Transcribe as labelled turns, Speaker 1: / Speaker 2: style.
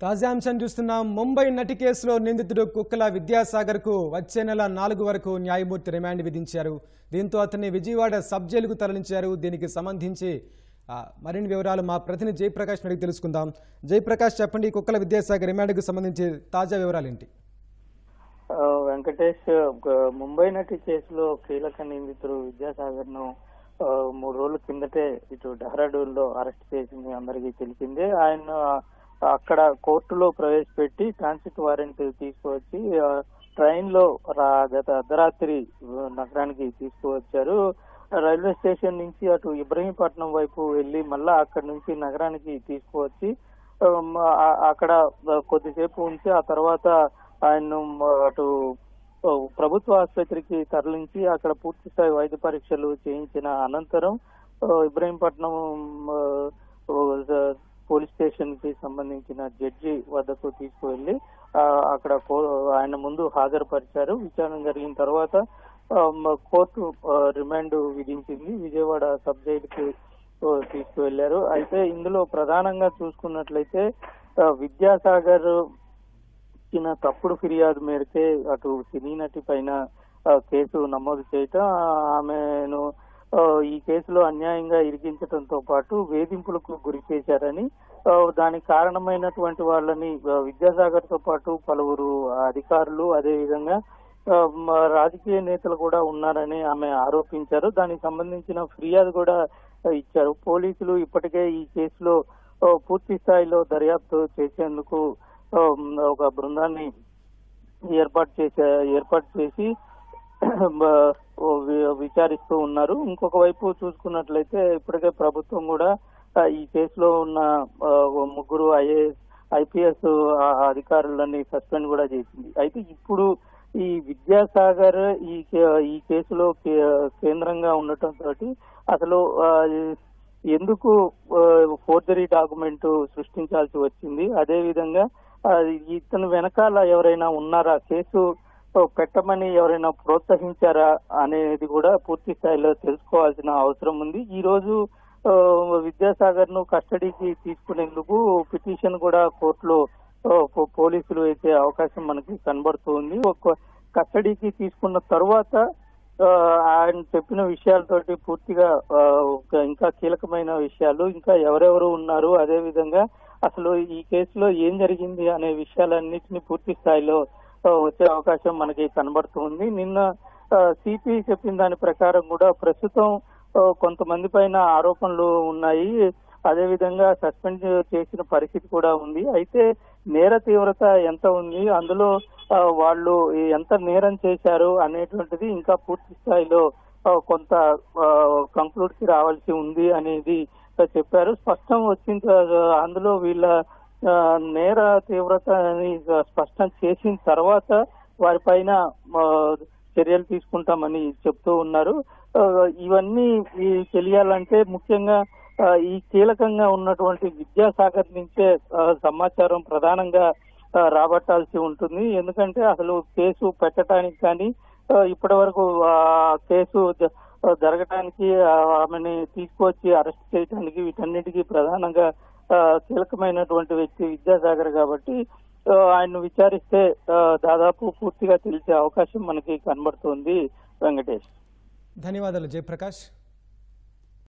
Speaker 1: తాజా అంశం చూస్తున్నాం. ముంబై నటి కేసులో నిందితుడు కుక్కల విద్యాసాగర్కు వచ్చే నెల 4 వరకు న్యాయమూర్తి రిమాండ్ విధించారు. దీంతో అతన్ని విజయవాడ సబ్ జైలుకు తరలించారు. దీనికి సంబంధించి మరిన్ని వివరాలు మా ప్రతినిధి జయప్రకాష్ అడిగి తెలుసుకుందాం. జయప్రకాష్, చెప్పండి, కుక్కల విద్యాసాగర్ రిమాండ్కు సంబంధించి తాజా వివరాలు ఏంటి?
Speaker 2: వెంకటేష్, ముంబై నటి కేసులో కీలక నిందితుడు విద్యాసాగర్ ను 3 రోజుల కిందటే ఇటు డెహ్రాడూన్ లో అరెస్ట్ చేసింది అందరికీ తెలిసిందే. ఆయన అక్కడ కోర్టులో ప్రవేశపెట్టి ట్రాన్సిట్ వారెంట్ తీసుకువచ్చి ట్రైన్ లో గత అర్ధరాత్రి నగరానికి తీసుకువచ్చారు. రైల్వే స్టేషన్ నుంచి అటు ఇబ్రహీంపట్నం వైపు వెళ్లి మళ్ళా అక్కడి నుంచి నగరానికి తీసుకువచ్చి అక్కడ కొద్దిసేపు ఉంచి ఆ తర్వాత ఆయన్ను అటు ప్రభుత్వ ఆసుపత్రికి తరలించి అక్కడ పూర్తి స్థాయి వైద్య పరీక్షలు చేయించిన అనంతరం ఇబ్రహీంపట్నం పోలీస్ స్టేషన్ కి సంబంధించిన జడ్జి వద్దకు తీసుకువెళ్లి అక్కడ ఆయన ముందు హాజరుపరిచారు. విచారణ జరిగిన తర్వాత కోర్టు రిమాండ్ విధించింది. విజయవాడ సబ్ జైలుకి తీసుకువెళ్లారు. అయితే ఇందులో ప్రధానంగా చూసుకున్నట్లయితే విద్యాసాగర్ ఇచ్చిన తప్పుడు ఫిర్యాదు మేరకే అటు సినీ నటి పైన కేసు నమోదు చేయటం, ఆమెను ఈ కేసులో అన్యాయంగా ఇరికించడంతో పాటు వేధింపులకు గురి చేశారని, దానికి కారణమైనటువంటి వాళ్ళని విద్యాసాగర్ తో పాటు పలువురు అధికారులు అదేవిధంగా రాజకీయ నేతలు కూడా ఉన్నారని ఆమె ఆరోపించారు. దానికి సంబంధించిన ఫిర్యాదు కూడా ఇచ్చారు. పోలీసులు ఇప్పటికే ఈ కేసులో పూర్తి స్థాయిలో దర్యాప్తు చేసేందుకు ఒక బృందాన్ని ఏర్పాటు చేసి విచారిస్తూ ఉన్నారు. ఇంకొక వైపు చూసుకున్నట్లయితే ఇప్పటికే ప్రభుత్వం కూడా ఈ కేసులో ఉన్న 3 IPS అధికారులని సస్పెండ్ కూడా చేసింది. అయితే ఇప్పుడు ఈ విద్యాసాగర్ ఈ కేసులో కేంద్రంగా ఉండటంతో అసలు ఎందుకు ఫోర్జరీ డాక్యుమెంట్ సృష్టించాల్సి వచ్చింది, అదేవిధంగా ఇతను వెనకాల ఎవరైనా ఉన్నారా, కేసు పెట్టమని ఎవరైనా ప్రోత్సహించారా అనేది కూడా పూర్తి స్థాయిలో తెలుసుకోవాల్సిన అవసరం ఉంది. ఈ రోజు విద్యాసాగర్ ను కస్టడీకి తీసుకునేందుకు పిటిషన్ కూడా కోర్టులో పోలీసులు వేసే అవకాశం మనకి కనబడుతుంది. కస్టడీకి తీసుకున్న తర్వాత ఆయన చెప్పిన విషయాలతోటి పూర్తిగా ఇంకా కీలకమైన విషయాలు, ఇంకా ఎవరెవరు ఉన్నారు, అదే విధంగా అసలు ఈ కేసులో ఏం జరిగింది అనే విషయాలన్నింటినీ పూర్తి స్థాయిలో వచ్చే అవకాశం మనకి కనబడుతుంది. నిన్న సిపి చెప్పిన దాని ప్రకారం కూడా ప్రస్తుతం కొంతమంది పైన ఆరోపణలు ఉన్నాయి, అదేవిధంగా సస్పెండ్ చేసిన పరిస్థితి కూడా ఉంది. అయితే నేర తీవ్రత ఎంత ఉంది, అందులో వాళ్ళు ఎంత నేరం చేశారు అనేటువంటిది ఇంకా పూర్తి స్థాయిలో కొంత కంక్లూడ్ కి రావాల్సి ఉంది అనేది చెప్పారు. స్పష్టం వచ్చిన అందులో వీళ్ళ నేర తీవ్రతని స్పష్టం చేసిన తర్వాత వారిపైన చర్యలు తీసుకుంటామని చెప్తూ ఉన్నారు. ఇవన్నీ తెలియాలంటే ముఖ్యంగా ఈ కీలకంగా ఉన్నటువంటి విద్యాసాగర్ నుంచే సమాచారం ప్రధానంగా రాబట్టాల్సి ఉంటుంది. ఎందుకంటే అసలు కేసు పెట్టడానికి కానీ ఇప్పటి వరకు కేసు జరగటానికి ఆమెని తీసుకువచ్చి అరెస్ట్ చేయడానికి వీటన్నిటికీ ప్రధానంగా కీలకమైనటువంటి వ్యక్తి విద్యాసాగర్ కాబట్టి ఆయన్ను విచారిస్తే దాదాపు పూర్తిగా తెలిసే అవకాశం మనకి కనబడుతుంది. వెంకటేష్,
Speaker 1: ధన్యవాదాలు జయప్రకాష్.